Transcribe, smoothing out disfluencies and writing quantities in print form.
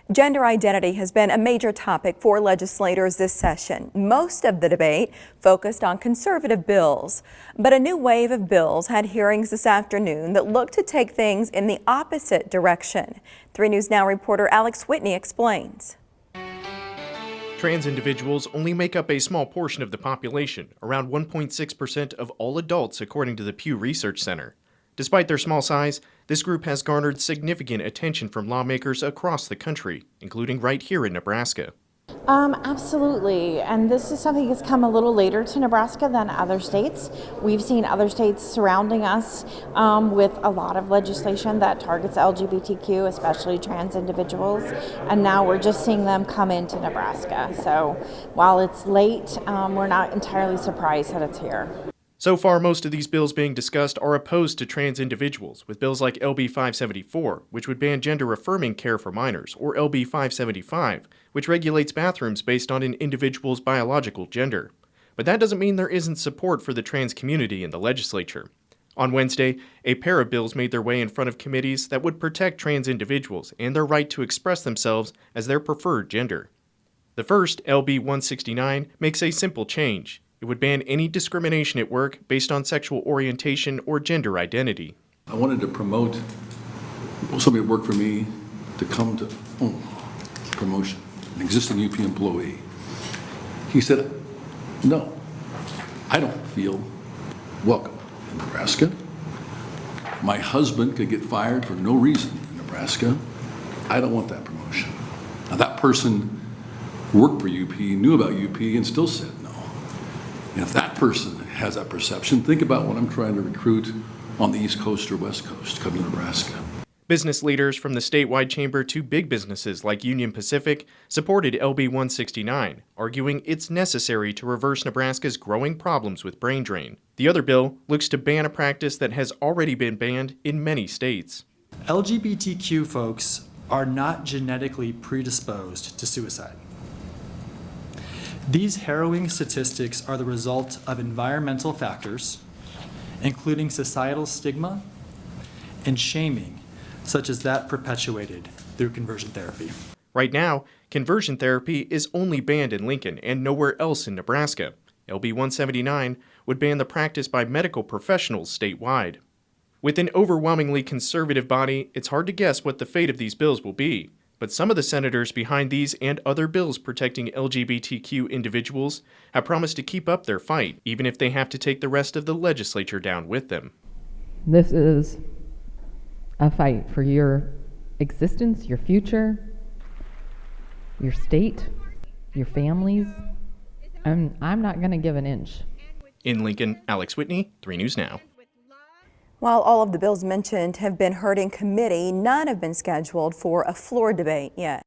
Gender identity has been a major topic for legislators this session. Most of the debate focused on conservative bills, but a new wave of bills had hearings this afternoon that look to take things in the opposite direction. 3 News Now reporter Alex Whitney explains. Trans individuals only make up a small portion of the population, around 1.6% of all adults according to the Pew Research Center. Despite their small size, this group has garnered significant attention from lawmakers across the country, including right here in Nebraska. Absolutely, and this is something that's come a little later to Nebraska than other states. We've seen other states surrounding us with a lot of legislation that targets LGBTQ, especially trans individuals, and now we're just seeing them come into Nebraska. So while it's late, we're not entirely surprised that it's here. So far, most of these bills being discussed are opposed to trans individuals, with bills like LB 574, which would ban gender-affirming care for minors, or LB 575, which regulates bathrooms based on an individual's biological gender. But that doesn't mean there isn't support for the trans community in the legislature. On Wednesday, a pair of bills made their way in front of committees that would protect trans individuals and their right to express themselves as their preferred gender. The first, LB 169, makes a simple change. It would ban any discrimination at work based on sexual orientation or gender identity. I wanted to promote somebody that worked for me to come to promotion, an existing UP employee. He said, no, I don't feel welcome in Nebraska. My husband could get fired for no reason in Nebraska. I don't want that promotion. Now that person worked for UP, knew about UP, and still said no. And if that person has that perception, think about when I'm trying to recruit on the East Coast or West Coast, come to Nebraska. Business leaders from the statewide chamber to big businesses like Union Pacific supported LB 169, arguing it's necessary to reverse Nebraska's growing problems with brain drain. The other bill looks to ban a practice that has already been banned in many states. LGBTQ folks are not genetically predisposed to suicide. These harrowing statistics are the result of environmental factors, including societal stigma and shaming, such as that perpetuated through conversion therapy. Right now, conversion therapy is only banned in Lincoln and nowhere else in Nebraska. LB 179 would ban the practice by medical professionals statewide. With an overwhelmingly conservative body, it's hard to guess what the fate of these bills will be. But some of the senators behind these and other bills protecting LGBTQ individuals have promised to keep up their fight, even if they have to take the rest of the legislature down with them. This is a fight for your existence, your future, your state, your families. I'm not going to give an inch. In Lincoln, Alex Whitney, 3 News Now. While all of the bills mentioned have been heard in committee, none have been scheduled for a floor debate yet.